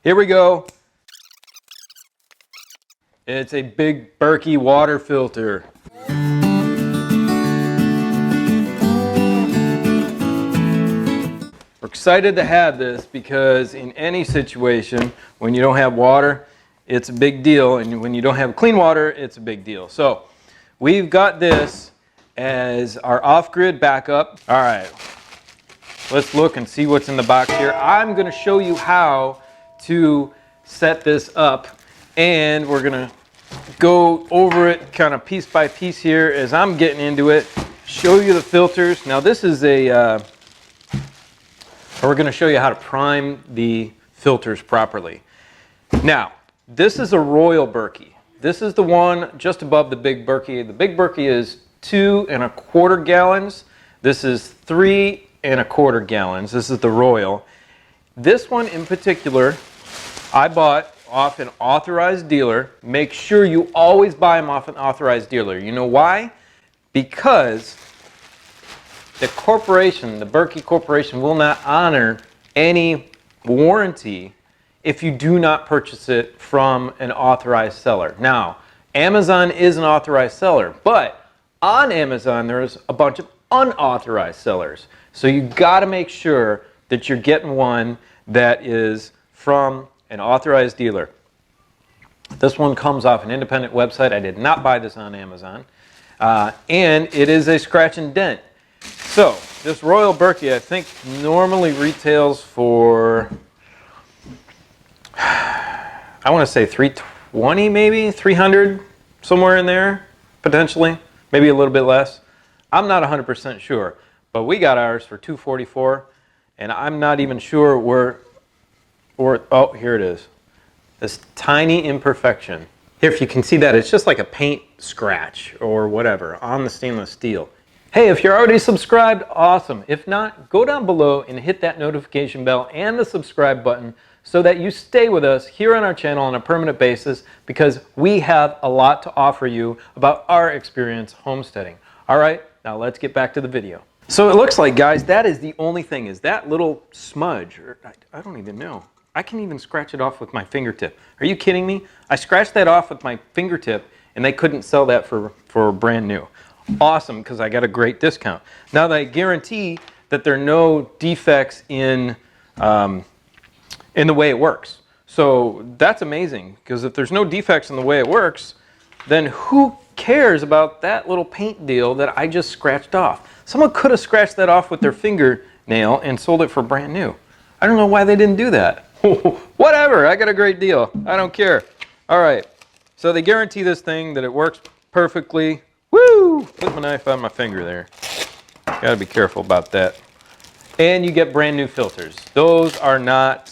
Here we go. It's a big Berkey water filter. We're excited to have this because in any situation, when you don't have water, it's a big deal, and when you don't have clean water, it's a big deal. So we've got this as our off-grid backup. All right, let's look and see what's in the box here. I'm going to show you how to set this up, and we're going to go over it kind of piece by piece here as I'm getting into it, show you the filters. Now this is we're going to show you how to prime the filters properly. Now, this is a Royal Berkey. This is the one just above the Big Berkey. The Big Berkey is 2 1/4 gallons. This is 3 1/4 gallons. This is the Royal. This one in particular, I bought off an authorized dealer. Make sure you always buy them off an authorized dealer. You know why? Because the corporation, the Berkey Corporation, will not honor any warranty if you do not purchase it from an authorized seller. Now, Amazon is an authorized seller, but on Amazon there's a bunch of unauthorized sellers. So you got to make sure that you're getting one that is from an authorized dealer. This one comes off an independent website. I did not buy this on Amazon. And it is a scratch and dent. So this Royal Berkey, I think, normally retails for, I want to say $320, maybe $300, somewhere in there, potentially, maybe a little bit less. I'm not 100% sure, but we got ours for $244, and I'm not even sure oh, here it is. This tiny imperfection. Here, if you can see that, it's just like a paint scratch or whatever on the stainless steel. Hey, if you're already subscribed, awesome. If not, go down below and hit that notification bell and the subscribe button so that you stay with us here on our channel on a permanent basis, because we have a lot to offer you about our experience homesteading. All right, now let's get back to the video. So it looks like, guys, that is the only thing, is that little smudge, or I don't even know. I can even scratch it off with my fingertip. Are you kidding me? I scratched that off with my fingertip and they couldn't sell that for brand new. Awesome, because I got a great discount. Now they guarantee that there are no defects in the way it works. So that's amazing, because if there's no defects in the way it works, then who cares about that little paint deal that I just scratched off? Someone could have scratched that off with their fingernail and sold it for brand new. I don't know why they didn't do that. Whatever, I got a great deal. I don't care. All right, so they guarantee this thing that it works perfectly. Woo! Put my knife on my finger there. Got to be careful about that. And you get brand new filters. Those are not,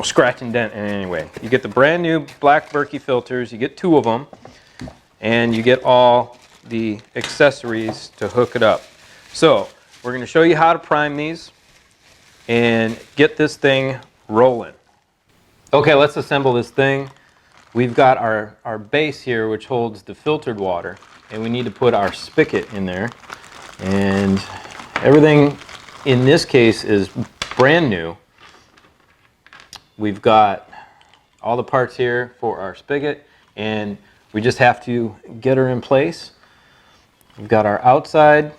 scratch and dent in any way. You get the brand new black Berkey filters. You get 2 of them, and you get all the accessories to hook it up. So we're going to show you how to prime these and get this thing rolling. Okay, let's assemble this thing. We've got our base here, which holds the filtered water, and we need to put our spigot in there. And everything in this case is brand new. We've got all the parts here for our spigot, and we just have to get her in place. We've got our outside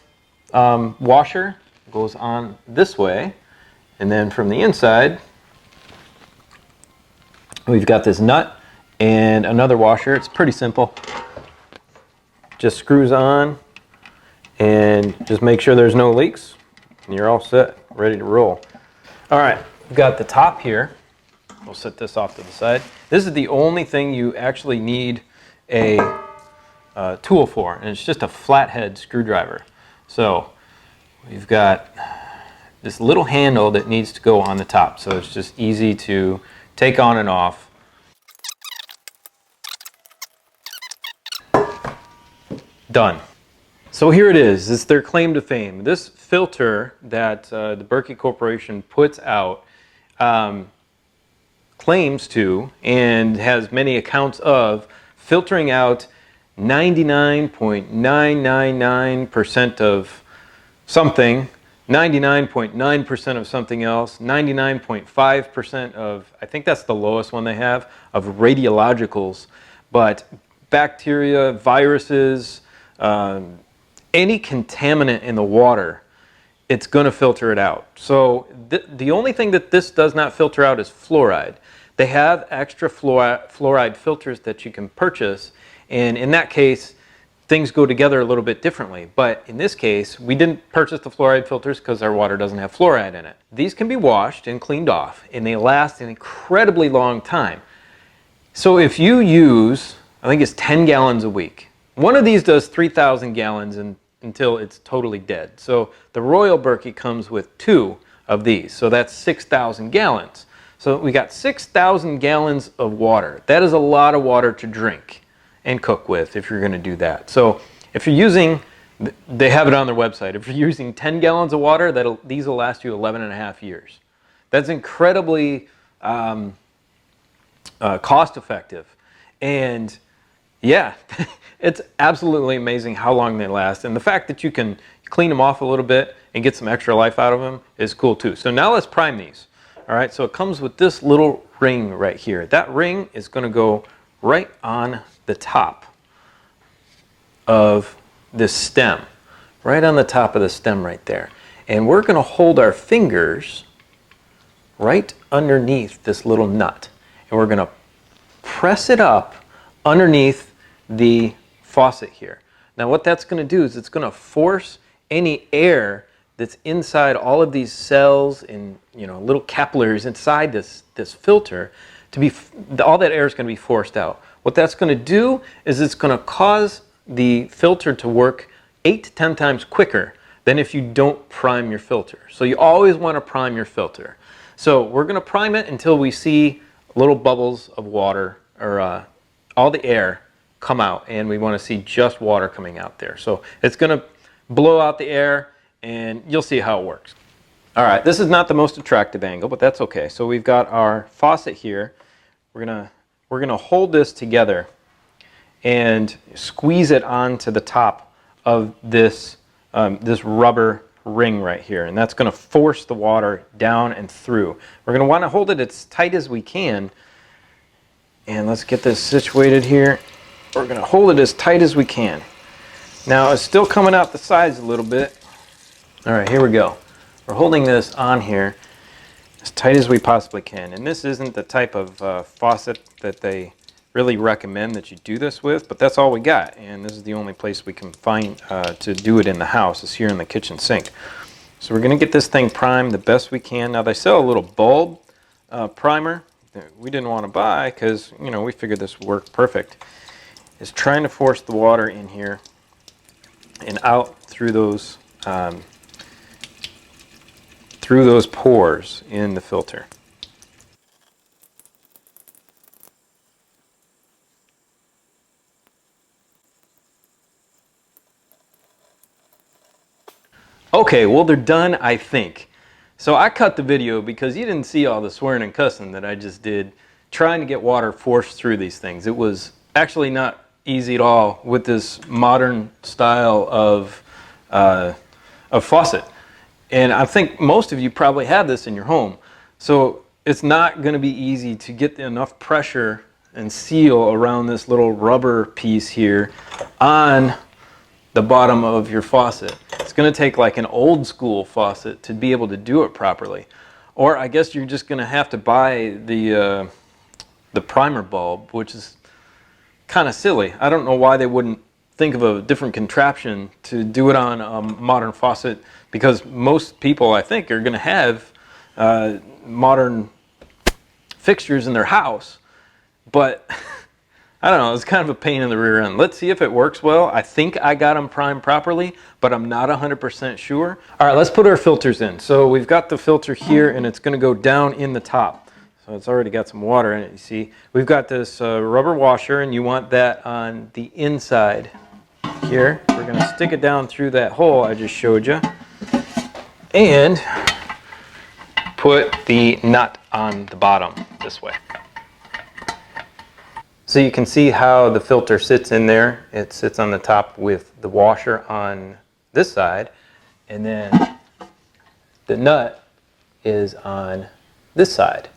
washer, goes on this way, and then from the inside we've got this nut and another washer. It's pretty simple. Just screws on and just make sure there's no leaks, and you're all set, ready to roll. All right, we've got the top here. We'll set this off to the side. This is the only thing you actually need a tool for, and it's just a flathead screwdriver. So we've got this little handle that needs to go on the top, so it's just easy to take on and off. Done. So here it is. It's their claim to fame. This filter that the Berkey Corporation puts out claims to, and has many accounts of, filtering out 99.999% of something 99.9% of something else, 99.5% of, I think that's the lowest one they have, of radiologicals. But bacteria, viruses, any contaminant in the water, it's going to filter it out. So the only thing that this does not filter out is fluoride. They have extra fluoride filters that you can purchase, and in that case, things go together a little bit differently. But in this case, we didn't purchase the fluoride filters because our water doesn't have fluoride in it. These can be washed and cleaned off, and they last an incredibly long time. So if you use, I think it's 10 gallons a week. One of these does 3,000 gallons until it's totally dead. So the Royal BERKEY comes with 2 of these. So that's 6,000 gallons. So we got 6,000 gallons of water. That is a lot of water to drink and cook with if you're going to do that. So if you're using, they have it on their website, if you're using 10 gallons of water, these will last you 11 and a half years. That's incredibly cost effective. And yeah, it's absolutely amazing how long they last. And the fact that you can clean them off a little bit and get some extra life out of them is cool too. So now let's prime these. All right, so it comes with this little ring right here. That ring is going to go right on the top of this stem, right on the top of the stem right there. And we're going to hold our fingers right underneath this little nut. And we're going to press it up underneath the faucet here. Now what that's going to do is it's going to force any air that's inside all of these cells and little capillaries inside this filter to be, all that air is going to be forced out. What that's going to do is it's going to cause the filter to work 8 to 10 times quicker than if you don't prime your filter. So you always want to prime your filter. So we're going to prime it until we see little bubbles of water, or all the air come out, and we want to see just water coming out there. So it's going to blow out the air, and you'll see how it works. All right, this is not the most attractive angle, but that's okay. So we've got our faucet here. We're gonna hold this together and squeeze it onto the top of this this rubber ring right here, and that's going to force the water down and through. We're going to want to hold it as tight as we can, and let's get this situated here. We're going to hold it as tight as we can. Now it's still coming out the sides a little bit. All right, here we go. We're holding this on here as tight as we possibly can, and this isn't the type of faucet that they really recommend that you do this with, but that's all we got, and this is the only place we can find to do it in the house, is here in the kitchen sink. So we're going to get this thing primed the best we can. Now they sell a little bulb primer that we didn't want to buy because we figured this would work perfect. It's trying to force the water in here and out through those pores in the filter. Okay, well they're done, I think. So I cut the video because you didn't see all the swearing and cussing that I just did trying to get water forced through these things. It was actually not easy at all with this modern style of faucet. And I think most of you probably have this in your home. So it's not going to be easy to get enough pressure and seal around this little rubber piece here on the bottom of your faucet. It's going to take like an old school faucet to be able to do it properly. Or I guess you're just going to have to buy the primer bulb, which is kind of silly. I don't know why they wouldn't think of a different contraption to do it on a modern faucet, because most people, I think, are going to have modern fixtures in their house. But I don't know, it's kind of a pain in the rear end. Let's see if it works well. I think I got them primed properly, but I'm not 100% sure. All right, let's put our filters in. So we've got the filter here, and it's going to go down in the top. So it's already got some water in it, you see. We've got this rubber washer, and you want that on the inside here. We're going to stick it down through that hole I just showed you, and put the nut on the bottom this way. So you can see how the filter sits in there. It sits on the top with the washer on this side, and then the nut is on this side.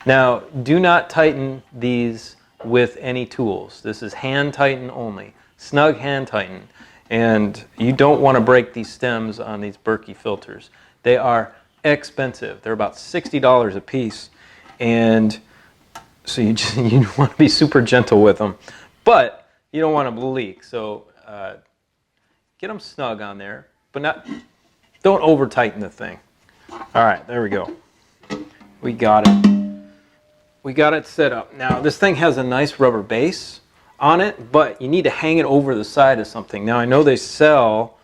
Now, do not tighten these with any tools. This is hand tighten only, snug hand tighten. And you don't want to break these stems on these Berkey filters. They are expensive. They're about $60 a piece. And so you want to be super gentle with them. But you don't want them to leak. So get them snug on there, but don't over tighten the thing. All right, there we go. We got it. We got it set up. Now this thing has a nice rubber base on it, but you need to hang it over the side of something. Now I know they sell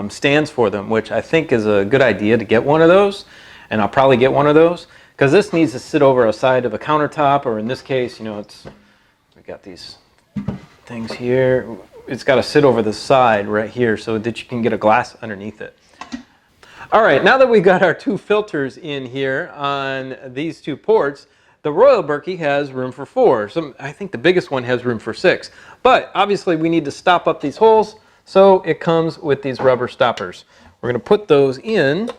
stands for them, which I think is a good idea to get one of those, and I'll probably get one of those because this needs to sit over a side of a countertop, or in this case, we got these things here. It's got to sit over the side right here so that you can get a glass underneath it. All right, now that we've got our two filters in here on these two ports, the Royal Berkey has room for 4. I think the biggest one has room for 6. But obviously we need to stop up these holes, so it comes with these rubber stoppers. We're going to put those in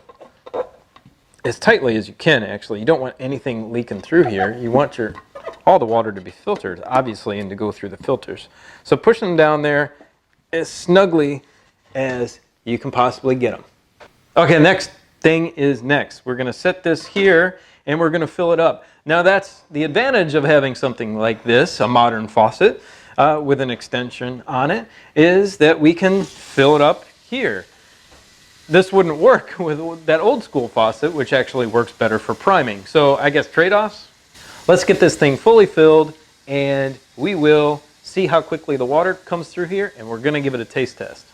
as tightly as you can, actually. You don't want anything leaking through here. You want all the water to be filtered, obviously, and to go through the filters. So push them down there as snugly as you can possibly get them. Okay, next thing is next. We're going to set this here, and we're going to fill it up. Now that's the advantage of having something like this, a modern faucet with an extension on it, is that we can fill it up here. This wouldn't work with that old school faucet, which actually works better for priming. So I guess trade-offs. Let's get this thing fully filled, and we will see how quickly the water comes through here, and we're going to give it a taste test.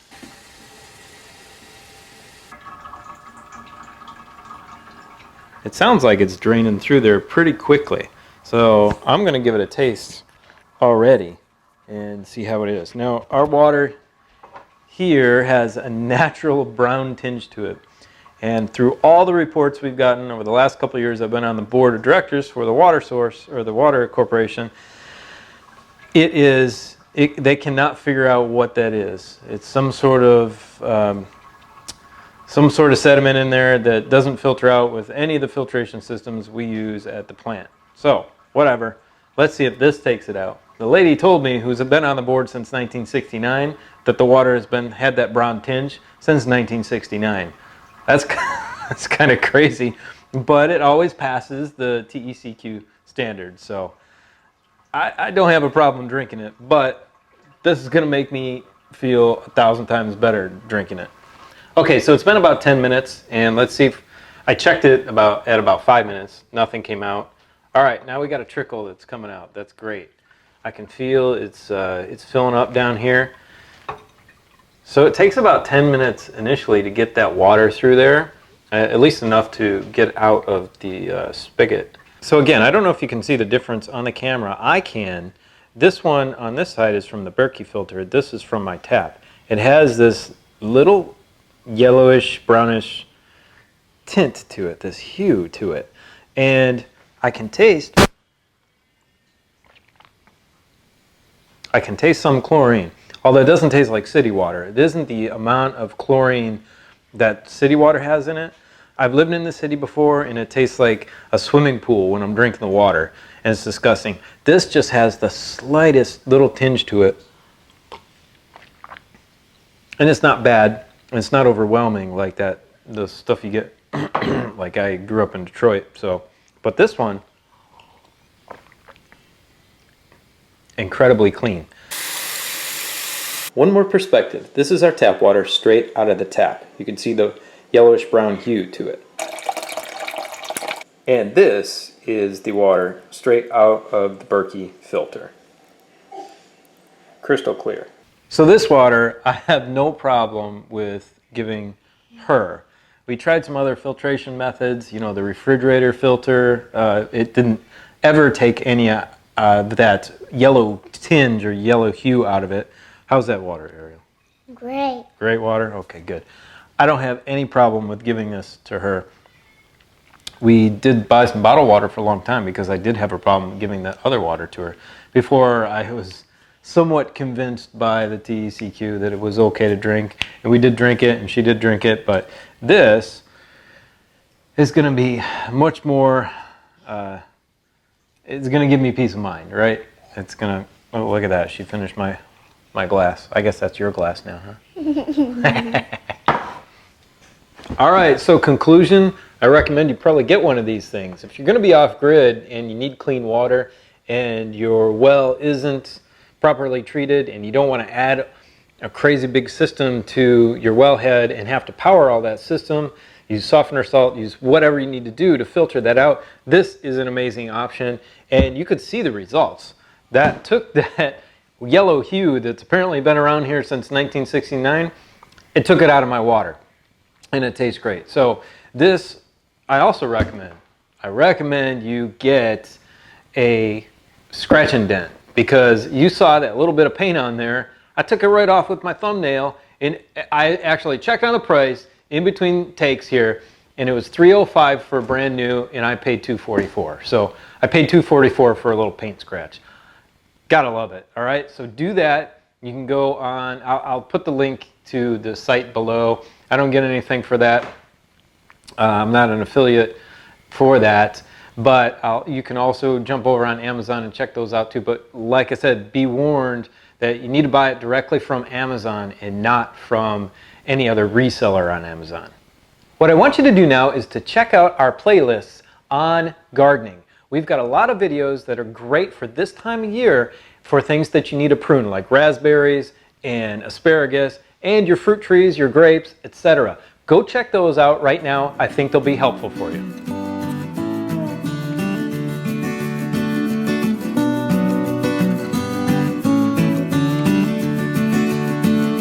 It sounds like it's draining through there pretty quickly. So I'm going to give it a taste already and see how it is. Now our water here has a natural brown tinge to it. And through all the reports we've gotten over the last couple of years, I've been on the board of directors for the water source, or the water corporation. They cannot figure out what that is. It's some sort of sediment in there that doesn't filter out with any of the filtration systems we use at the plant. So, whatever. Let's see if this takes it out. The lady told me, who's been on the board since 1969, that the water has had that brown tinge since 1969. That's kind of crazy, but it always passes the TECQ standard. So, I don't have a problem drinking it, but this is going to make me feel 1,000 times better drinking it. Okay, so it's been about 10 minutes, and let's see if I checked it at about 5 minutes. Nothing came out. All right, now we got a trickle that's coming out. That's great. I can feel it's filling up down here. So it takes about 10 minutes initially to get that water through there, at least enough to get out of the spigot. So again, I don't know if you can see the difference on the camera. I can. This one on this side is from the Berkey filter. This is from my tap. It has this little yellowish, brownish tint to it, this hue to it. And I can taste some chlorine, although it doesn't taste like city water. It isn't the amount of chlorine that city water has in it. I've lived in the city before, and it tastes like a swimming pool when I'm drinking the water, and it's disgusting. This just has the slightest little tinge to it, and it's not bad. It's not overwhelming like the stuff you get like I grew up in Detroit. So, but this one, incredibly clean. One more perspective. This is our tap water straight out of the tap. You can see the yellowish brown hue to it. And this is the water straight out of the Berkey filter. Crystal clear. So this water, I have no problem with giving her. We tried some other filtration methods, the refrigerator filter. It didn't ever take any of that yellow tinge or yellow hue out of it. How's that water, Ariel? Great. Great water? Okay, good. I don't have any problem with giving this to her. We did buy some bottled water for a long time because I did have a problem giving that other water to her before I was somewhat convinced by the TECQ that it was okay to drink, and we did drink it, and she did drink it. But this, it's going to be much more, it's going to give me peace of mind, right? It's going to, oh, look at that. She finished my glass. I guess that's your glass now, huh? All right, so conclusion, I recommend you probably get one of these things. If you're going to be off grid and you need clean water and your well isn't properly treated and you don't want to add a crazy big system to your wellhead and have to power all that system, use softener salt, use whatever you need to do to filter that out, this is an amazing option. And you could see the results. That took that yellow hue that's apparently been around here since 1969, it took it out of my water. And it tastes great. So this, I also recommend. I recommend you get a scratch and dent, because you saw that little bit of paint on there. I took it right off with my thumbnail, and I actually checked on the price in between takes here, and it was $305 for brand new, and I paid $244. So I paid $244 for a little paint scratch. Gotta love it. All right, so do that. You can go on, I'll put the link to the site below. I don't get anything for that. I'm not an affiliate for that, but you can also jump over on Amazon and check those out too. But like I said, be warned that you need to buy it directly from Amazon and not from any other reseller on Amazon. What I want you to do now is to check out our playlists on gardening. We've got a lot of videos that are great for this time of year for things that you need to prune, like raspberries and asparagus, and your fruit trees, your grapes, etc. Go check those out right now. I think they'll be helpful for you.